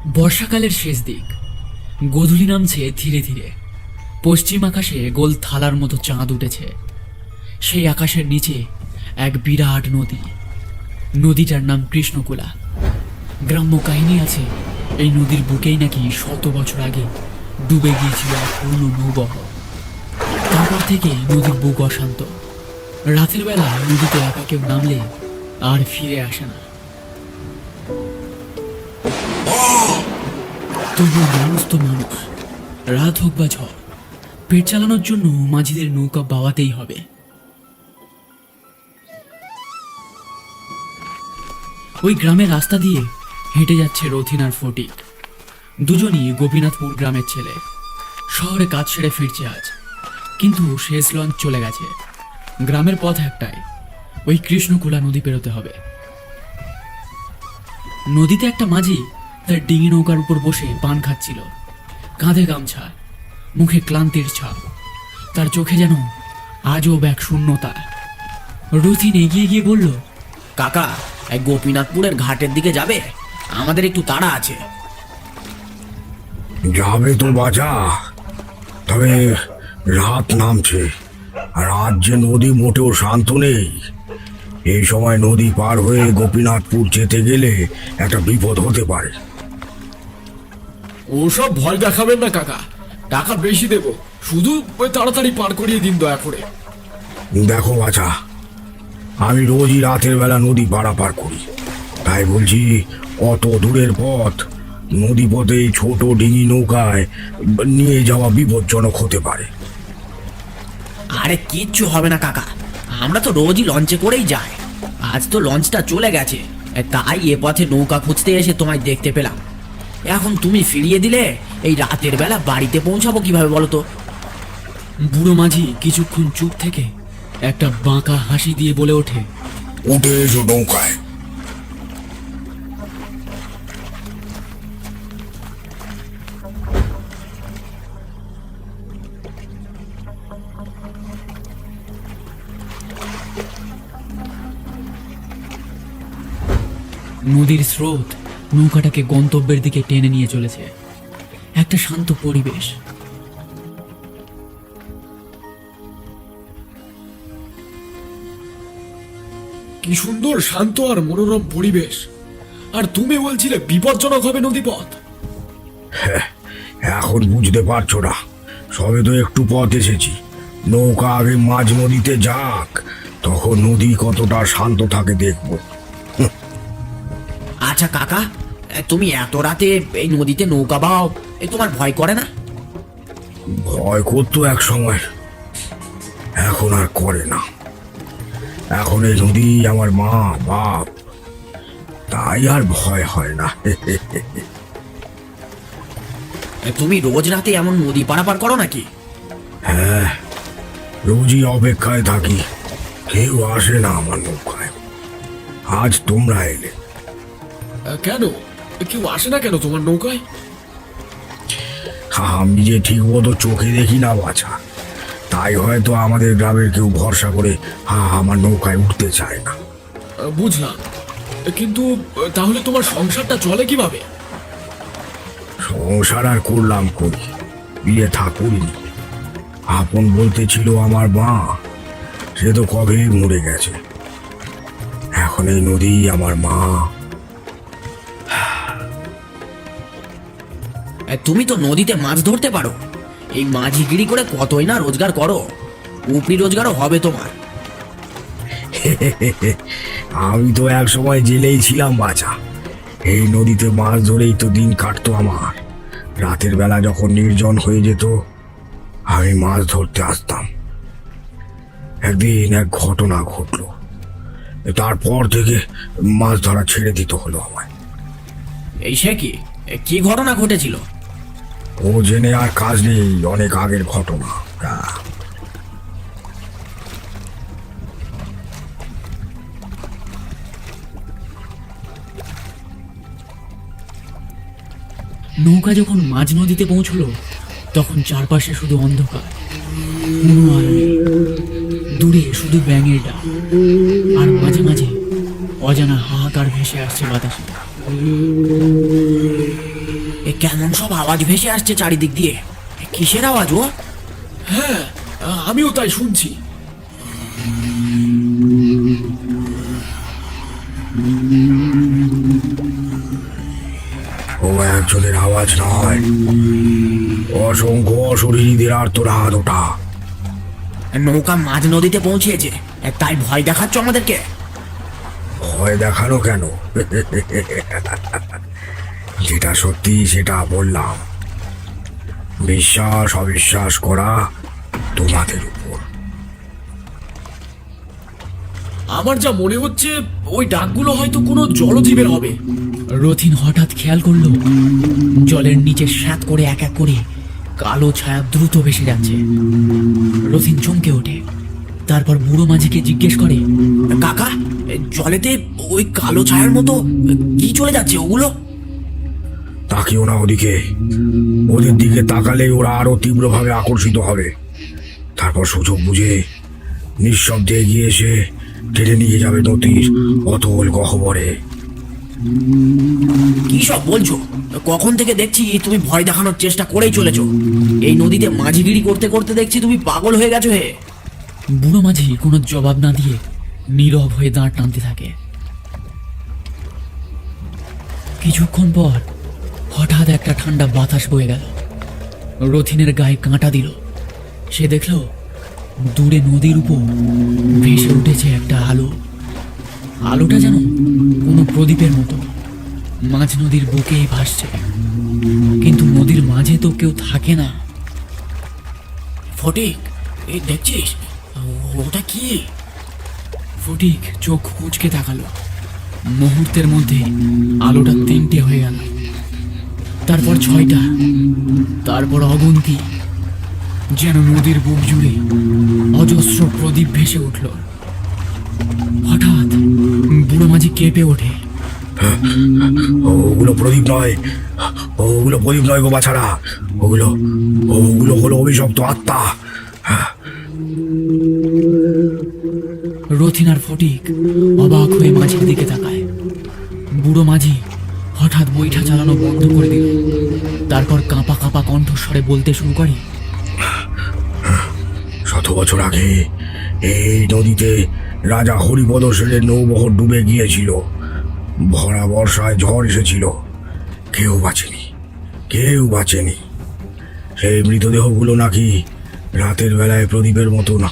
বর্ষাকালের শেষ দিক, গোধূলি নামছে ধীরে ধীরে। পশ্চিম আকাশে গোল থালার মতো চাঁদ উঠেছে। সেই আকাশের নিচে এক বিরাট নদী। নদীটার নাম কৃষ্ণকুলা। গ্রাম্য কাহিনী আছে, এই নদীর বুকেই নাকি 100 বছর আগে ডুবে গিয়েছিল এক পুরনো নৌবহ। তারপর থেকে নদীর বুক অশান্ত। রাতের বেলা নদীতে একা কেউ নামলে আর ফিরে আসে না। তবুও মানুষ তো মানুষ, রাত হোক বা ঝড়, পেট চালানোর জন্য মাঝিদের নৌকা বাওয়াতেই হবে। ওই গ্রামের রাস্তা দিয়ে হেঁটে যাচ্ছে রথিন আর ফটিক। দুজনই গোপীনাথপুর গ্রামের ছেলে। শহরে কাজ সেরে ফিরছে আজ, কিন্তু শেষ লঞ্চ চলে গেছে। গ্রামের পথ একটাই, ওই কৃষ্ণকুলা নদী পেরোতে হবে। নদীতে একটা মাঝি তার ডিঙি নৌকার উপর বসে পান খাচ্ছিল। কাঁধে গামছা, মুখে ক্লান্তির ছাপ, তার চোখে যেন আজও এক শূন্যতা। রথিন এগিয়ে গিয়ে বলল, কাকা, এই গোপীনাথপুরের ঘাটের দিকে যাবে? আমাদের একটু তাড়া আছে। যাবে তো বাজা, তবে রাত নামছে, আর আজ যে নদী মোটেও শান্ত নেই। এই সময় নদী পার হয়ে গোপীনাথপুর যেতে গেলে একটা বিপদ হতে পারে। ওসব ভয় দেখাবেন না কাকা, টাকা বেশি দেব, শুধু ওই তাড়াতাড়ি পার করিয়ে দিন দয়া করে। দেখো বাছা, আমি রোজই রাতের বেলা নদী পারাপার করি, তাই বলছি অত দূরের পথ নদী পথে এই ছোট ডিঙি নৌকায় নিয়ে যাওয়া বিপজ্জনক হতে পারে। আরে কিচ্ছু হবে না কাকা, আমরা তো রোজই লঞ্চে করেই যাই। আজ তো লঞ্চটা চলে গেছে, তাই এ পথে নৌকা খুঁজতে এসে তোমায় দেখতে পেলাম। এখন তুমি ফিরিয়ে দিলে এই রাতের বেলা বাড়িতে পৌঁছাবো কিভাবে বলো তো? বুড়ো মাঝি কিছুক্ষণ চুপ থেকে একটা বাঁকা হাসি দিয়ে বলে ওঠে, উঠে এসো নৌকায়। নদীর স্রোত নৌকাটাকে গন্তব্যের দিকে টেনে নিয়ে চলেছে। একটা শান্ত পরিবেশ। কি সুন্দর শান্ত আর মনোরম পরিবেশ, আর তুমি বলছিলে বিপজ্জনক হবে নদীপথ। এখন বুঝতে পারছো না? সবে তো একটু পথ এসেছি। নৌকা আগে মাঝ নদীতে যাক, তখন নদী কতটা শান্ত থাকে দেখবো। আচ্ছা কাকা, তুমি এত রাতে এই নদীতে নৌকা বাও, তোমার ভয় করে না? ভয় করতো এক সময়, এখন আর করে না। এখন এই নদী আমার মা বাপ, তাই আর ভয় হয় না। তুমি রোজ রাতে এমন নদী পারাপার করো নাকি? হ্যাঁ, রোজই অপেক্ষায় থাকি, কেউ আসে না আমার নৌকায়। আজ তোমরা এলে। কেন কেউ আসে না কেন তোমার নৌকায়? আমি যে ঠিক মতো চোখে দেখি না বাছা, তাই হয়তো আমাদের গ্রামের কেউ ভরসা করে আমার নৌকায় উঠতে চায় না। বুঝলাম, কিন্তু তাহলে তোমার সংসারটা চলে কিভাবে? সংসার আর করলাম করি, বিয়ে থা করিনি। আপন বলতে ছিল আমার মা, সে তো কবে মরে গেছে। এখন এই নদী আমার মা। তুমি তো নদীতে মাছ ধরতে পারো, এই মাঝিগিরি করে কতই না রোজগার করো, উপরি রোজগারও হবে তোমার। আমি তো এক সময় জেলেই ছিলাম বাছা, এই নদীতে মাছ ধরেই তো দিন কাটতো আমার। রাতের বেলা যখন নির্জন হয়ে যেত, আমি মাছ ধরতে আসতাম। একদিন এক ঘটনা ঘটলো, তারপর থেকে মাছ ধরা ছেড়ে দিতে হলো আমায়। এই সে কি, কি ঘটনা ঘটেছিল? ও জেনে আর কাজ নেই, অনেক আগের ঘটনা। নৌকা যখন মাঝ নদীতে পৌঁছলো, তখন চারপাশে শুধু অন্ধকার, কোনো আলো নেই। দূরে শুধু ব্যাঙের ডাক, আর মাঝে মাঝে অজানা হাহাকার ভেসে আসছে বাতাসে। কেমন সব আওয়াজ ভেসে আসছে চারিদিক দিয়ে। কিসের আওয়াজ ও? হ্যাঁ, আমিও তাই শুনছি। ও একজনের আওয়াজ নয়, অসংখ্য অশরীরীদের আর্তনাদ ওটা। নৌকা মাঝ নদীতে পৌঁছেছে, তাই ভয় দেখাচ্ছ আমাদেরকে? ভয় দেখানো কেন? যেটা সত্যি সেটা বললাম। বিশ্বাস অবিশ্বাস করা তোমাদের উপর। আমার যা মনে হচ্ছে ওই ডাকগুলো হয়তো কোনো জলজীবের হবে। রথিন হঠাৎ খেয়াল করলো জলের নিচে স্যাঁত করে এক এক করে কালো ছায়া দ্রুত ভেসে যাচ্ছে। রথিন চমকে ওঠে, তারপর বুড়ো মাঝিকে জিজ্ঞেস করে, কাকা, জলেতে ওই কালো ছায়ার মতো কি চলে যাচ্ছে ওগুলো? তাকিও না ওদিকে, ওদের দিকে তাকালে ওরা আরো তীব্রভাবে আকর্ষিত হবে। তারপর সুযোগ বুঝে নিঃশব্দে এগিয়ে এসে টেনে নিয়ে যাবে নদীর অতল গহ্বরে। কি সব বলছো? কখন থেকে দেখছি তুমি ভয় দেখানোর চেষ্টা করেই চলেছো। এই নদীতে মাঝিগিরি করতে করতে দেখছি তুমি পাগল হয়ে গেছো হে। বুড়ো মাঝি কোনো জবাব না দিয়ে নীরব হয়ে দাঁড় টানতে থাকে। কিছুক্ষণ পর হঠাৎ একটা ঠান্ডা বাতাস বয়ে গেল। রথিনের গায়ে কাঁটা দিল। সে দেখল দূরে নদীর উপর ভেসে উঠেছে একটা আলো। আলোটা যেন কোনো প্রদীপের মতো মাঝ নদীর বুকেই ভাসছে, কিন্তু নদীর মাঝে তো কেউ থাকে না। ফটিক, এই দেখছিস ওটা কি? ফটিক চোখ কুঁচকে তাকালো। মুহূর্তের মধ্যে আলোটা 3টে হয়ে গেল, তারপর 6টা, তারপর অগুন্তি। যেন নদীর বুক জুড়ে অজস্র প্রদীপ ভেসে উঠল। হঠাৎ বুড়ো মাঝি কেঁপে ওঠে। ওগুলো প্রদীপ নয়, ওগুলো প্রদীপ নয় গো বাছারা, ওগুলো ওগুলো হলো অভিশপ্ত আত্মা। রথিন আর ফটিক অবাক হয়ে মাঝির দিকে তাকায়। বুড়ো মাঝি হঠাৎ বৈঠা চালানো বন্ধ করে দিল। তারপর কাঁপা কাঁপা কণ্ঠস্বরে বলতে শুরু করে, 100 বছর আগে এই নদীতে রাজা হরিপদ সেনের নৌবহর ডুবে গিয়েছিল। ভরা বর্ষায় ঝড় এসেছিল, কেউ বাঁচেনি, কেউ বাঁচেনি। সেই মৃতদেহগুলো নাকি রাতের বেলায় প্রদীপের মতো না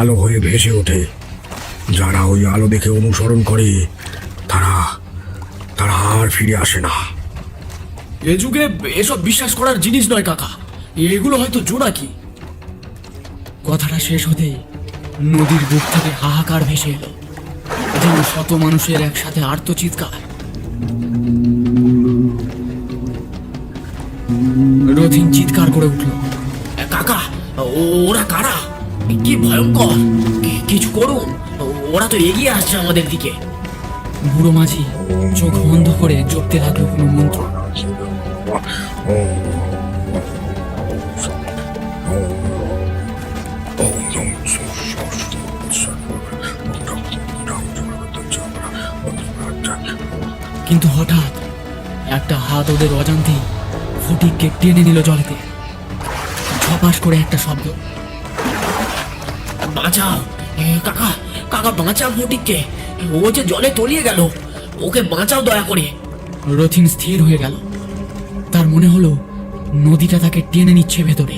আলো হয়ে ভেসে ওঠে। যারা ওই আলো দেখে অনুসরণ করে তারা তারা আর ফিরে আসে না। এ যুগে এসব বিশ্বাস করার জিনিস নয় কাকা, এগুলো হয়তো জোনাকি। কথাটা শেষ হতেই নদীর বুক থেকে হাহাকার ভেসে এলো, যেন শত মানুষের একসাথে আর্তচিৎকার। রথিন চিৎকার করে উঠল, কাকা, ওরা কারা? কি ভয়ঙ্কর! কিছু করুন, ওরা তো এগিয়ে আসছে আমাদের দিকে। বুড়ো মাঝি চোখ বন্ধ করে জপতে লাগলো কোনো মন্ত্র। কিন্তু হঠাৎ একটা হাত ওদের অজান্তেই ফটিককে টেনে নিল জলেতে। ঝপাস করে একটা শব্দ, বাঁচাও কাকা, কাকা বাঁচাও ফটিককে, ও যে জলে তলিয়ে গেল, ওকে বাঁচাও দয়া করে। রথিন স্থির হয়ে গেল। তার মনে হলো নদীটা তাকে টেনে নিচ্ছে ভেতরে।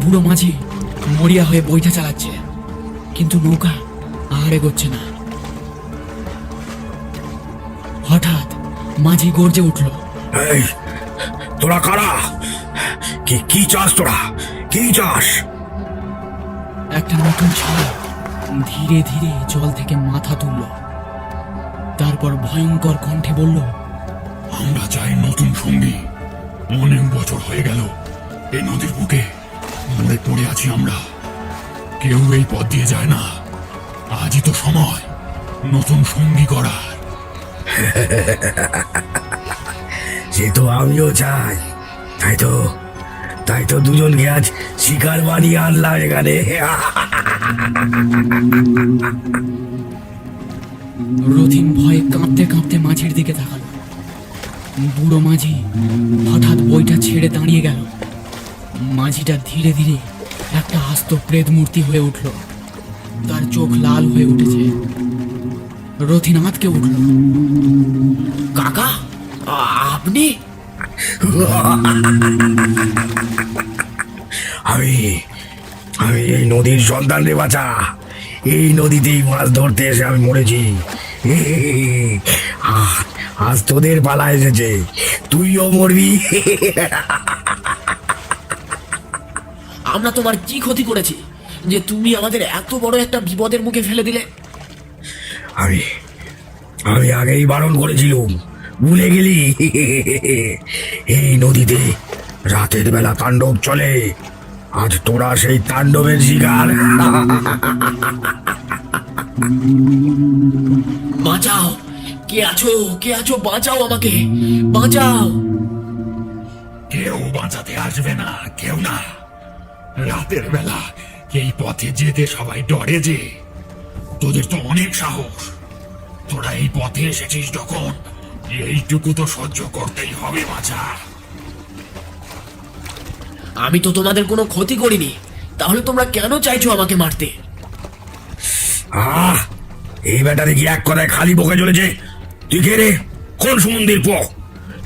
বুড়ো মাঝি মরিয়া হয়ে বইটা চালাচ্ছে, কিন্তু নৌকা আর এগোচ্ছে না। হঠাৎ মাঝি গর্জে উঠল, এই তোরা কারা? কি কি চাস তোরা? কি চাস? একটা নতুন ছায়া ধীরে ধীরে জল থেকে মাথা তুলল। তারপর ভয়ঙ্কর কণ্ঠে বলল, আমরা চাই নতুন সঙ্গী। অনেক বছর হয়ে গেল এই নদীর বুকে মরে পড়ে আছি আমরা, কেউ এই পথ দিয়ে যায় না। আজই তো সময় নতুন সঙ্গী করার। সে তো আমিও চাই। তাই তো দুজনকে আজ শিকার বানিয়ে আনলাম এখানে। রথিন ভয়ে কাঁপতে কাঁপতে মাঝির দিকে তাকালো। বুড়ো মাঝি হঠাৎ বইটা ছেড়ে দাঁড়িয়ে গেল। মাঝিটা ধীরে ধীরে একটা আস্ত প্রেত মূর্তি হয়ে উঠল। তার চোখ লাল হয়ে উঠেছে। রথিন আঁতকে উঠল। কাকা, আপনি? আমি আমি এই নদীর সন্তান রে বাছা। এই নদীতেই মাছ ধরতে এসে আমি মরেছি। আজ তোদের পালা এসেছে, তুইও মরবি। আমরা তোমার কি ক্ষতি করেছি যে তুমি আমাদের এত বড় একটা বিপদের মুখে ফেলে দিলে? আমি আমি আগেই বারণ করেছিলুম, ভুলে গেলি? এই নদীতে রাতের বেলা তাণ্ডব চলে। আজ তোরা সেই তাণ্ডবের শিকার। বাঁচাও! কে আছো? কে আছো? বাঁচাও আমাকে, বাঁচাও! কেউ বাঁচাতে আসবে না, কেউ না। রাতের বেলা এই পথে যেতে সবাই ডরে যে। তোদের তো অনেক সাহস। তোরা এই পথে এসেছিস যখন, এইটুকু তো সহ্য করতেই হবে বাছা। আমি তো তোমাদের কোনো ক্ষতি করিনি, তাহলে তোমরা কেন চাইছো আমাকে মারতে? এই বেটা দেখি এক কথায় খালি বকে চলেছে। তুই কে রে? কোন সমুদ্রের পো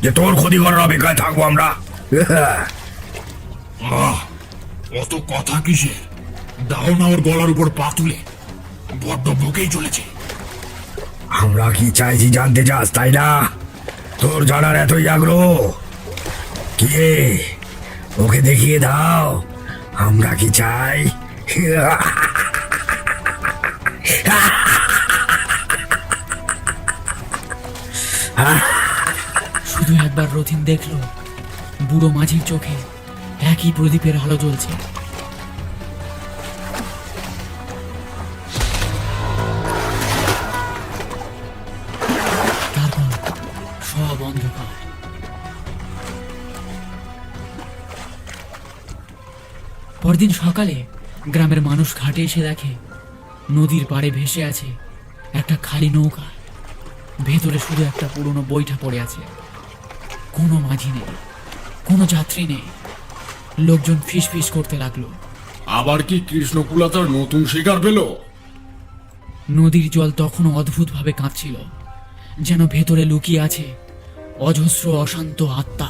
যে তোর ক্ষতি করার অপেক্ষায় থাকবো আমরা? অত কথা কিসের? দাও না ওর গলার উপর পা তুলে। বড্ড বকেই চলেছে। আমরা কি চাইছি জানতে চাস, তাই না? তোর জানার এতই আগ্রহ? কে? ওকে দেখিয়ে দাও আমরা কি চাই। শুধু একবার রথিন দেখল বুড়ো মাঝির চোখে একই প্রদীপের আলো জ্বলছে। তারপর সব অন্ধকার। পরদিন সকালে গ্রামের মানুষ ঘাটে এসে দেখে নদীর পাড়ে ভেসে আছে একটা খালি নৌকা। ভেতরে শুধু একটা পুরনো বইটা পড়ে আছে। কোনো মাঝি নেই, কোনো যাত্রী নেই। লোকজন ফিস ফিস করতে লাগলো। আবার কি কৃষ্ণকুলা তার নতুন শিকার পেল? নদীর জল তখনও অদ্ভুতভাবে কাঁপছিল, যেন ভেতরে লুকিয়ে আছে অজস্র অশান্ত আত্মা।